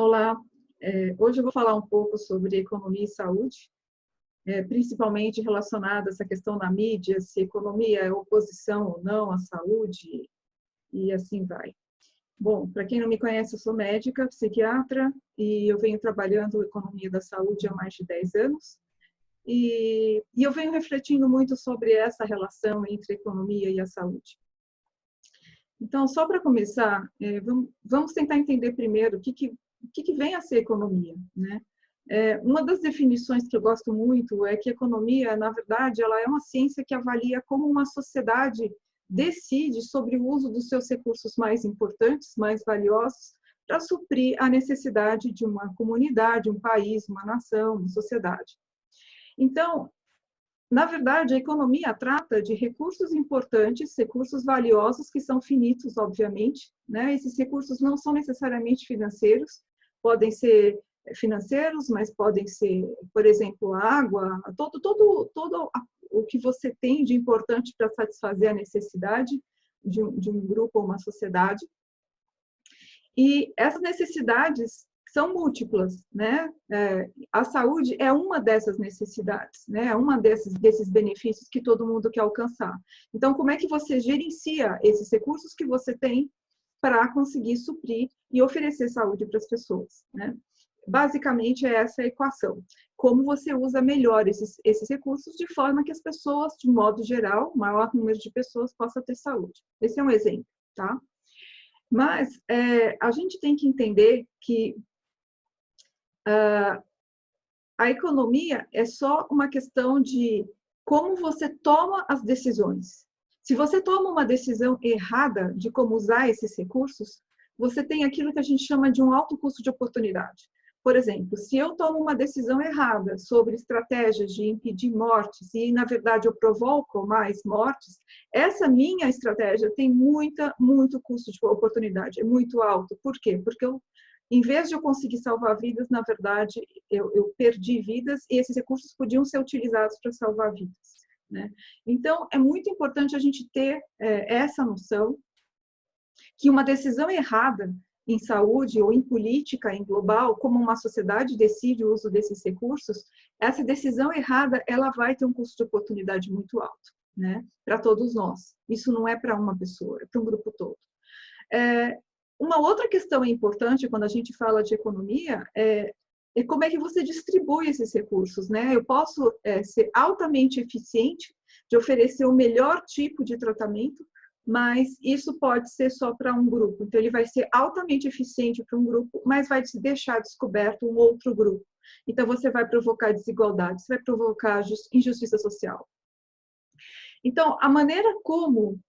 Olá, hoje eu vou falar um pouco sobre economia e saúde, principalmente relacionada a essa questão na mídia, se economia é oposição ou não à saúde, e assim vai. Bom, para quem não me conhece, eu sou médica, psiquiatra, e eu venho trabalhando economia da saúde há mais de 10 anos, e eu venho refletindo muito sobre essa relação entre a economia e a saúde. Então, só para começar, vamos tentar entender primeiro o que vem a ser economia, né? Uma das definições que eu gosto muito é que a economia, na verdade, ela é uma ciência que avalia como uma sociedade decide sobre o uso dos seus recursos mais importantes, mais valiosos, para suprir a necessidade de uma comunidade, um país, uma nação, uma sociedade. Então, na verdade, a economia trata de recursos importantes, recursos valiosos, que são finitos, obviamente, né? Esses recursos não são necessariamente financeiros, podem ser financeiros, mas podem ser, por exemplo, a água, todo o que você tem de importante para satisfazer a necessidade de um grupo ou uma sociedade. E essas necessidades são múltiplas, né? A saúde é uma dessas necessidades, né? É uma desses benefícios que todo mundo quer alcançar. Então, como é que você gerencia esses recursos que você tem para conseguir suprir e oferecer saúde para as pessoas, né? Basicamente, é essa a equação. Como você usa melhor esses recursos de forma que as pessoas, de modo geral, o maior número de pessoas possa ter saúde. Esse é um exemplo, tá? Mas a gente tem que entender que a economia é só uma questão de como você toma as decisões. Se você toma uma decisão errada de como usar esses recursos, você tem aquilo que a gente chama de um alto custo de oportunidade. Por exemplo, se eu tomo uma decisão errada sobre estratégias de impedir mortes e, na verdade, eu provoco mais mortes, essa minha estratégia tem muito custo de oportunidade, é muito alto. Por quê? Porque em vez de eu conseguir salvar vidas, na verdade, eu perdi vidas e esses recursos podiam ser utilizados para salvar vidas, né? Então, é muito importante a gente ter essa noção que uma decisão errada em saúde ou em política, em global, como uma sociedade decide o uso desses recursos, essa decisão errada, ela vai ter um custo de oportunidade muito alto, né? Para todos nós. Isso não é para uma pessoa, é para um grupo todo. Uma outra questão importante quando a gente fala de economia é como é que você distribui esses recursos, né? Eu posso ser altamente eficiente de oferecer o melhor tipo de tratamento, mas isso pode ser só para um grupo. Então, ele vai ser altamente eficiente para um grupo, mas vai deixar descoberto um outro grupo. Então, você vai provocar desigualdade, você vai provocar injustiça social. Então, a maneira como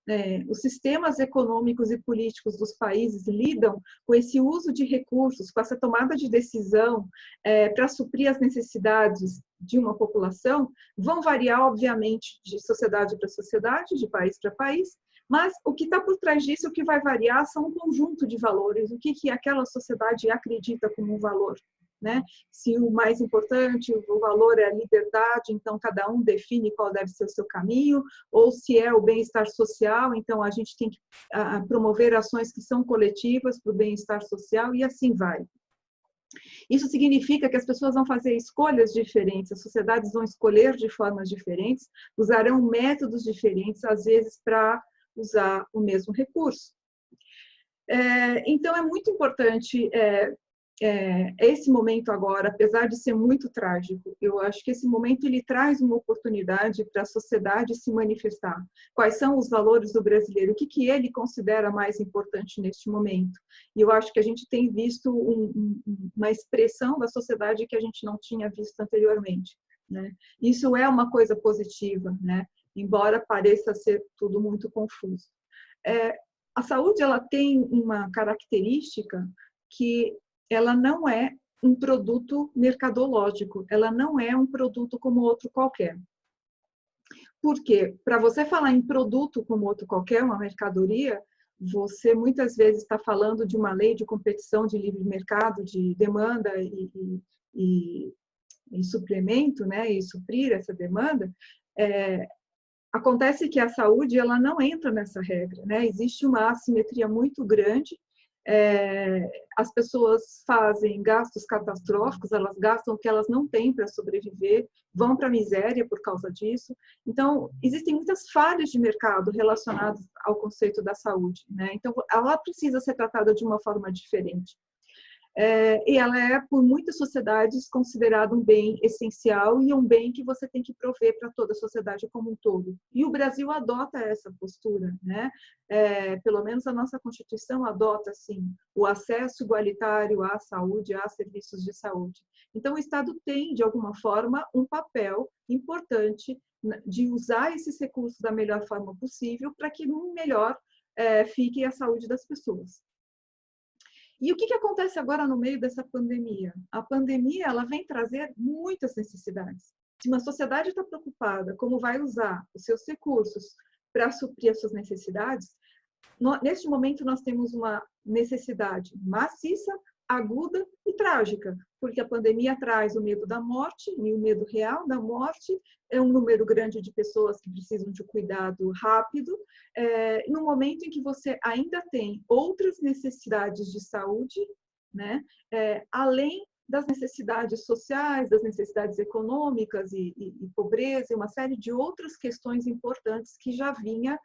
os sistemas econômicos e políticos dos países lidam com esse uso de recursos, com essa tomada de decisão para suprir as necessidades de uma população, vão variar, obviamente, de sociedade para sociedade, de país para país, mas o que está por trás disso, o que vai variar, são um conjunto de valores, o que aquela sociedade acredita como um valor, né? Se o mais importante, o valor é a liberdade, então cada um define qual deve ser o seu caminho, ou se é o bem-estar social, então a gente tem que promover ações que são coletivas para o bem-estar social, e assim vai. Isso significa que as pessoas vão fazer escolhas diferentes, as sociedades vão escolher de formas diferentes, usarão métodos diferentes, às vezes, para usar o mesmo recurso. Então, é muito importante esse momento agora, apesar de ser muito trágico, eu acho que esse momento ele traz uma oportunidade para a sociedade se manifestar. Quais são os valores do brasileiro? O que ele considera mais importante neste momento? E eu acho que a gente tem visto uma expressão da sociedade que a gente não tinha visto anteriormente, né? Isso é uma coisa positiva, né? Embora pareça ser tudo muito confuso. A saúde ela tem uma característica que ela não é um produto mercadológico, ela não é um produto como outro qualquer. Por quê? Para você falar em produto como outro qualquer, uma mercadoria, você muitas vezes está falando de uma lei de competição de livre mercado, de demanda e suplemento, né, e suprir essa demanda. Acontece que a saúde ela não entra nessa regra, né? Existe uma assimetria muito grande As pessoas fazem gastos catastróficos, elas gastam o que elas não têm para sobreviver, vão para a miséria por causa disso. Então, existem muitas falhas de mercado relacionadas ao conceito da saúde, né? Então, ela precisa ser tratada de uma forma diferente. E ela é, por muitas sociedades, considerada um bem essencial e um bem que você tem que prover para toda a sociedade como um todo. E o Brasil adota essa postura, né? Pelo menos a nossa Constituição adota, assim, o acesso igualitário à saúde, a serviços de saúde. Então, o Estado tem, de alguma forma, um papel importante de usar esses recursos da melhor forma possível para que melhor fique a saúde das pessoas. E o que acontece agora no meio dessa pandemia? A pandemia, ela vem trazer muitas necessidades. Se uma sociedade está preocupada como vai usar os seus recursos para suprir as suas necessidades, neste momento nós temos uma necessidade maciça, aguda e trágica, porque a pandemia traz o medo da morte, e o medo real da morte é um número grande de pessoas que precisam de cuidado rápido, no momento em que você ainda tem outras necessidades de saúde, né, além das necessidades sociais, das necessidades econômicas e pobreza, e uma série de outras questões importantes que já vinha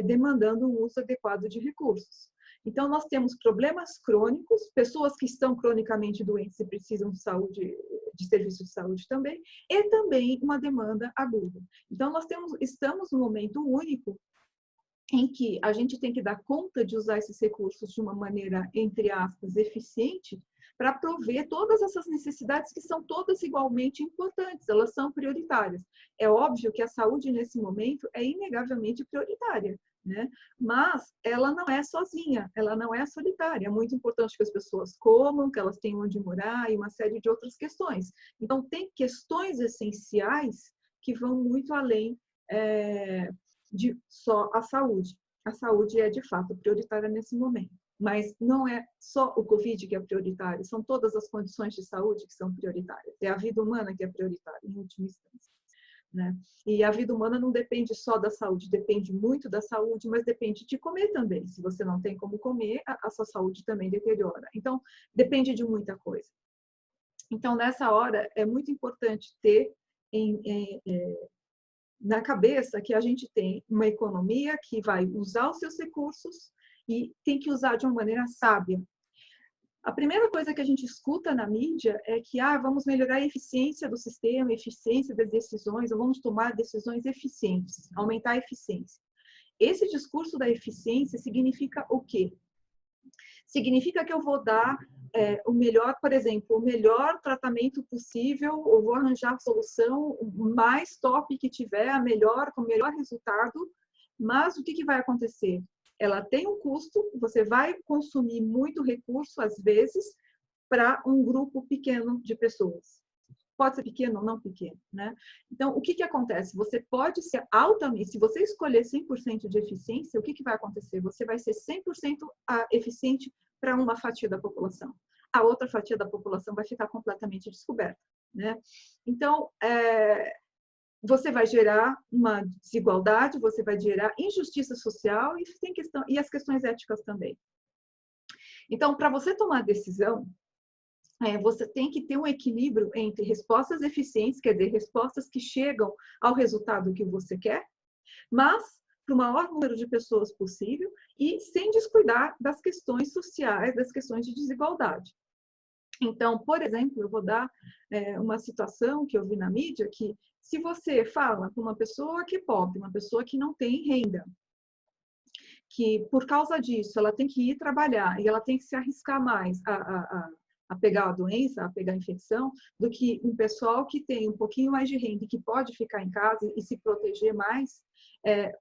demandando um uso adequado de recursos. Então, nós temos problemas crônicos, pessoas que estão cronicamente doentes e precisam de saúde, de serviços de saúde também, e também uma demanda aguda. Então, estamos num momento único em que a gente tem que dar conta de usar esses recursos de uma maneira, entre aspas, eficiente, para prover todas essas necessidades que são todas igualmente importantes, elas são prioritárias. É óbvio que a saúde, nesse momento, é inegavelmente prioritária, né? Mas ela não é sozinha, ela não é solitária. É muito importante que as pessoas comam, que elas tenham onde morar e uma série de outras questões. Então, tem questões essenciais que vão muito além de só a saúde. A saúde é, de fato, prioritária nesse momento. Mas não é só o Covid que é prioritário, são todas as condições de saúde que são prioritárias. É a vida humana que é prioritária, em última instância, né? E a vida humana não depende só da saúde, depende muito da saúde, mas depende de comer também. Se você não tem como comer, a sua saúde também deteriora. Então, depende de muita coisa. Então, nessa hora, é muito importante ter na cabeça que a gente tem uma economia que vai usar os seus recursos e tem que usar de uma maneira sábia. A primeira coisa que a gente escuta na mídia é que vamos melhorar a eficiência do sistema, a eficiência das decisões, ou vamos tomar decisões eficientes, aumentar a eficiência. Esse discurso da eficiência significa o quê? Significa que eu vou dar o melhor, por exemplo, o melhor tratamento possível, ou vou arranjar a solução mais top que tiver, com o melhor resultado, mas o que vai acontecer? Ela tem um custo, você vai consumir muito recurso, às vezes, para um grupo pequeno de pessoas. Pode ser pequeno ou não pequeno, né? Então, o que acontece? Você pode ser altamente, se você escolher 100% de eficiência, o que vai acontecer? Você vai ser 100% eficiente para uma fatia da população. A outra fatia da população vai ficar completamente descoberta, né? Então, você vai gerar uma desigualdade, você vai gerar injustiça social e as questões éticas também. Então, para você tomar decisão, você tem que ter um equilíbrio entre respostas eficientes, quer dizer, respostas que chegam ao resultado que você quer, mas para o maior número de pessoas possível e sem descuidar das questões sociais, das questões de desigualdade. Então, por exemplo, eu vou dar uma situação que eu vi na mídia, que se você fala com uma pessoa que é pobre, uma pessoa que não tem renda, que por causa disso ela tem que ir trabalhar e ela tem que se arriscar mais a pegar a doença, a pegar a infecção, do que um pessoal que tem um pouquinho mais de renda e que pode ficar em casa e se proteger mais,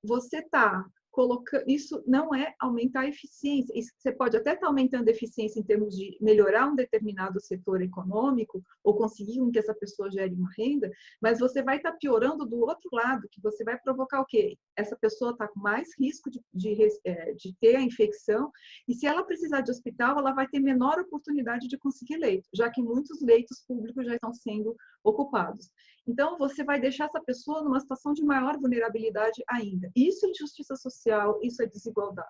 você está colocando... Isso não é aumentar a eficiência. Você pode até estar aumentando a eficiência em termos de melhorar um determinado setor econômico ou conseguir que essa pessoa gere uma renda, mas você vai estar piorando do outro lado, que você vai provocar o quê? Essa pessoa está com mais risco de ter a infecção e se ela precisar de hospital, ela vai ter menor oportunidade de conseguir leito, já que muitos leitos públicos já estão sendo ocupados. Então, você vai deixar essa pessoa numa situação de maior vulnerabilidade ainda. Isso é injustiça social, isso é desigualdade.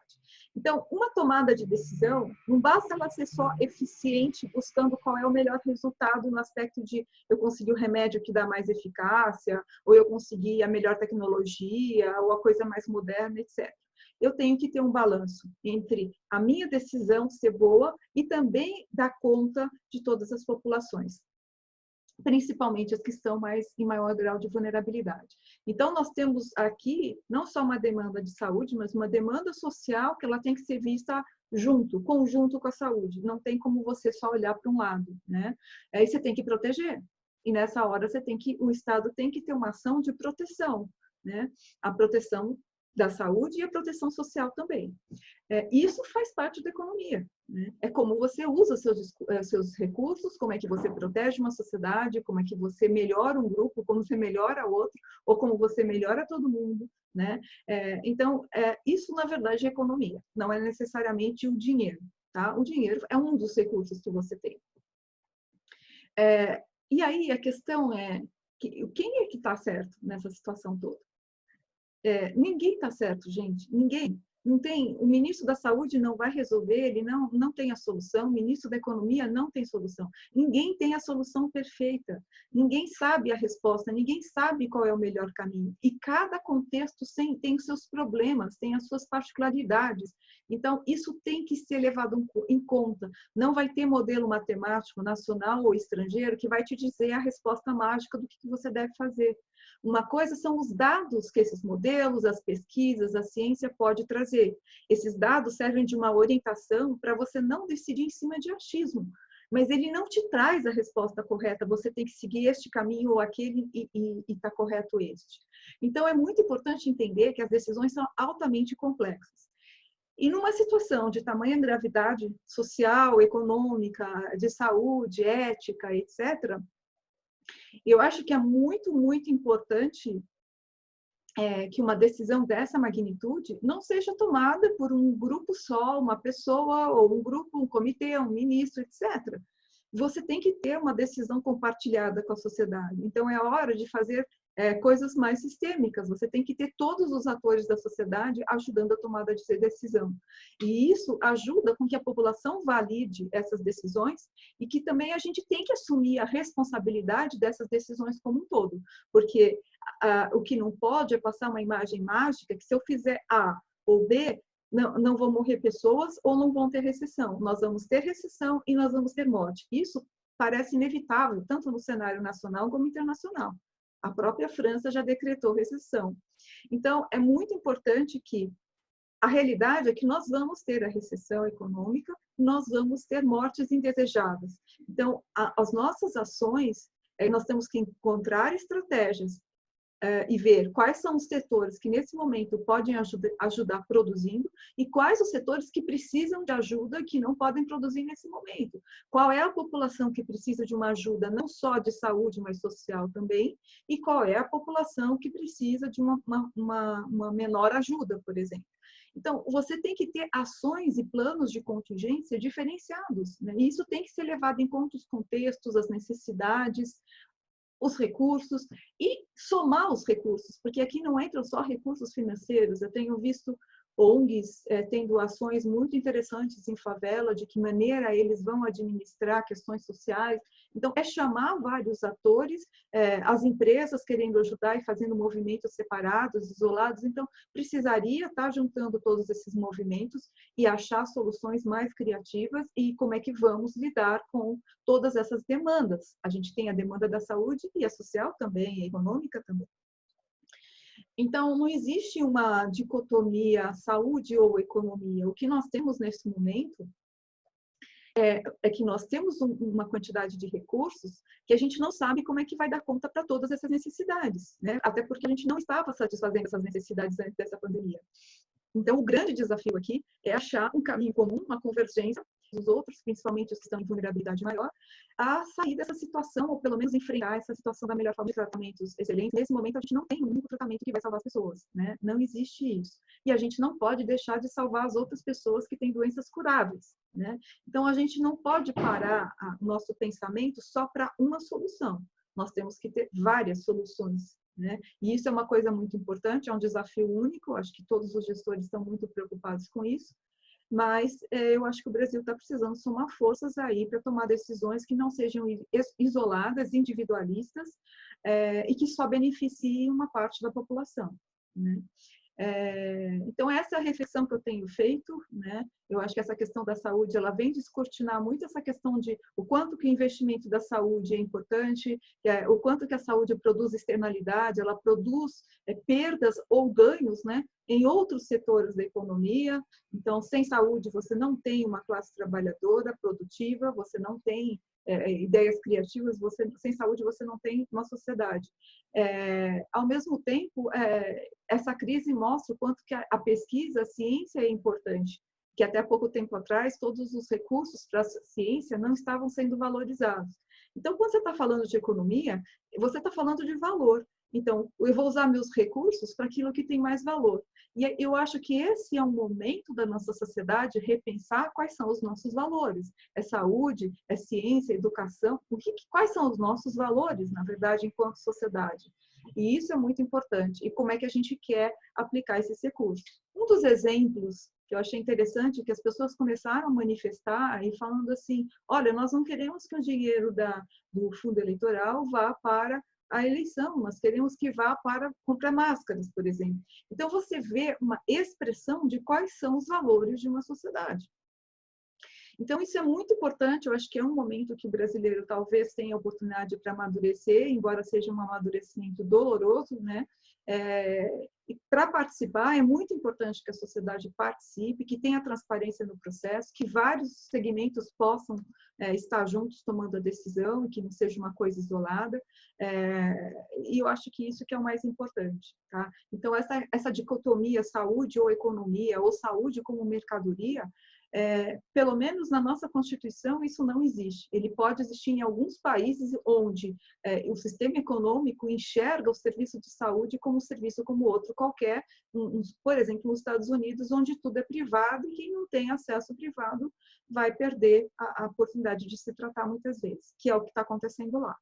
Então, uma tomada de decisão, não basta ela ser só eficiente, buscando qual é o melhor resultado no aspecto de eu conseguir o remédio que dá mais eficácia, ou eu conseguir a melhor tecnologia, ou a coisa mais moderna, etc. Eu tenho que ter um balanço entre a minha decisão ser boa e também dar conta de todas as populações, principalmente as que estão em maior grau de vulnerabilidade. Então, nós temos aqui não só uma demanda de saúde, mas uma demanda social que ela tem que ser vista conjunto com a saúde. Não tem como você só olhar para um lado, né? Aí você tem que proteger. E nessa hora o Estado tem que ter uma ação de proteção, né? A proteção da saúde e a proteção social também. Isso faz parte da economia, né? É como você usa seus recursos, como é que você protege uma sociedade, como é que você melhora um grupo, como você melhora outro, ou como você melhora todo mundo, né? Então, isso na verdade é economia, não é necessariamente o dinheiro, tá? O dinheiro é um dos recursos que você tem. E aí a questão é, quem é que está certo nessa situação toda? Ninguém está certo, gente. Ninguém. Não tem, o ministro da Saúde não vai resolver, ele não tem a solução, o ministro da Economia não tem solução. Ninguém tem a solução perfeita. Ninguém sabe a resposta, ninguém sabe qual é o melhor caminho. E cada contexto tem os seus problemas, tem as suas particularidades. Então, isso tem que ser levado em conta. Não vai ter modelo matemático nacional ou estrangeiro que vai te dizer a resposta mágica do que você deve fazer. Uma coisa são os dados que esses modelos, as pesquisas, a ciência pode trazer. Esses dados servem de uma orientação para você não decidir em cima de achismo, mas ele não te traz a resposta correta, você tem que seguir este caminho ou aquele e está correto este. Então, é muito importante entender que as decisões são altamente complexas. E numa situação de tamanha gravidade social, econômica, de saúde, ética, etc., eu acho que é muito, muito importante que uma decisão dessa magnitude não seja tomada por um grupo só, uma pessoa, ou um grupo, um comitê, um ministro, etc. Você tem que ter uma decisão compartilhada com a sociedade. Então, é hora de fazer coisas mais sistêmicas. Você tem que ter todos os atores da sociedade ajudando a tomada de decisão. E isso ajuda com que a população valide essas decisões e que também a gente tem que assumir a responsabilidade dessas decisões como um todo. Porque o que não pode é passar uma imagem mágica que se eu fizer A ou B, não vão morrer pessoas ou não vão ter recessão. Nós vamos ter recessão e nós vamos ter morte. Isso parece inevitável, tanto no cenário nacional como internacional. A própria França já decretou recessão. Então, é muito importante que a realidade é que nós vamos ter a recessão econômica, nós vamos ter mortes indesejadas. Então, as nossas ações, nós temos que encontrar estratégias e ver quais são os setores que nesse momento podem ajudar produzindo e quais os setores que precisam de ajuda que não podem produzir nesse momento. Qual é a população que precisa de uma ajuda não só de saúde, mas social também, e qual é a população que precisa de uma menor ajuda, por exemplo. Então, você tem que ter ações e planos de contingência diferenciados, né? E isso tem que ser levado em conta os contextos, as necessidades, os recursos e somar os recursos, porque aqui não entram só recursos financeiros. Eu tenho visto ONGs tendo ações muito interessantes em favela, de que maneira eles vão administrar questões sociais. Então, é chamar vários atores, as empresas querendo ajudar e fazendo movimentos separados, isolados. Então, precisaria estar juntando todos esses movimentos e achar soluções mais criativas e como é que vamos lidar com todas essas demandas. A gente tem a demanda da saúde e a social também, a econômica também. Então, não existe uma dicotomia saúde ou economia. O que nós temos nesse momento é que nós temos uma quantidade de recursos que a gente não sabe como é que vai dar conta para todas essas necessidades, né? Até porque a gente não estava satisfazendo essas necessidades antes dessa pandemia. Então, o grande desafio aqui é achar um caminho comum, uma convergência dos outros, principalmente os que estão em vulnerabilidade maior, a sair dessa situação, ou pelo menos enfrentar essa situação da melhor forma de tratamentos excelentes. Nesse momento, a gente não tem um único tratamento que vai salvar as pessoas, né? Não existe isso. E a gente não pode deixar de salvar as outras pessoas que têm doenças curáveis, né? Então, a gente não pode parar o nosso pensamento só para uma solução. nós temos que ter várias soluções, né? E isso é uma coisa muito importante, é um desafio único, acho que todos os gestores estão muito preocupados com isso, mas eu acho que o Brasil está precisando somar forças aí para tomar decisões que não sejam isoladas, individualistas, e que só beneficiem uma parte da população, né? Então, essa é a reflexão que eu tenho feito, né? Eu acho que essa questão da saúde, ela vem descortinar muito essa questão de o quanto que o investimento da saúde é importante, o quanto que a saúde produz externalidade, ela produz perdas ou ganhos, né? Em outros setores da economia. Então, sem saúde, você não tem uma classe trabalhadora produtiva, você não tem ideias criativas, sem saúde você não tem uma sociedade. Ao mesmo tempo, essa crise mostra o quanto que a pesquisa, a ciência é importante, que até pouco tempo atrás todos os recursos para a ciência não estavam sendo valorizados. Então, quando você está falando de economia, você está falando de valor. Então, eu vou usar meus recursos para aquilo que tem mais valor. E eu acho que esse é um momento da nossa sociedade repensar quais são os nossos valores. É saúde, é ciência, é educação. Quais são os nossos valores, na verdade, enquanto sociedade? E isso é muito importante. E como é que a gente quer aplicar esses recursos? Um dos exemplos que eu achei interessante é que as pessoas começaram a manifestar e falando assim, olha, nós não queremos que o dinheiro do fundo eleitoral vá para a eleição, nós queremos que vá para comprar máscaras, por exemplo. Então, você vê uma expressão de quais são os valores de uma sociedade. Então, isso é muito importante, eu acho que é um momento que o brasileiro talvez tenha oportunidade para amadurecer, embora seja um amadurecimento doloroso, né? E para participar, é muito importante que a sociedade participe, que tenha transparência no processo, que vários segmentos possam estar juntos tomando a decisão, e que não seja uma coisa isolada. E eu acho que isso que é o mais importante, tá? Então, essa dicotomia saúde ou economia, ou saúde como mercadoria, pelo menos na nossa Constituição, isso não existe. Ele pode existir em alguns países onde o sistema econômico enxerga o serviço de saúde como um serviço como outro qualquer, por exemplo, nos Estados Unidos, onde tudo é privado e quem não tem acesso privado vai perder a oportunidade de se tratar muitas vezes, que é o que está acontecendo lá.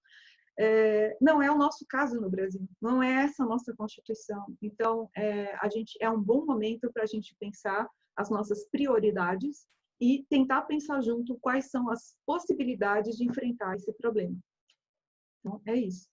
Não é o nosso caso no Brasil, não é essa a nossa Constituição. Então, é um bom momento para a gente pensar as nossas prioridades e tentar pensar junto quais são as possibilidades de enfrentar esse problema. Então, é isso.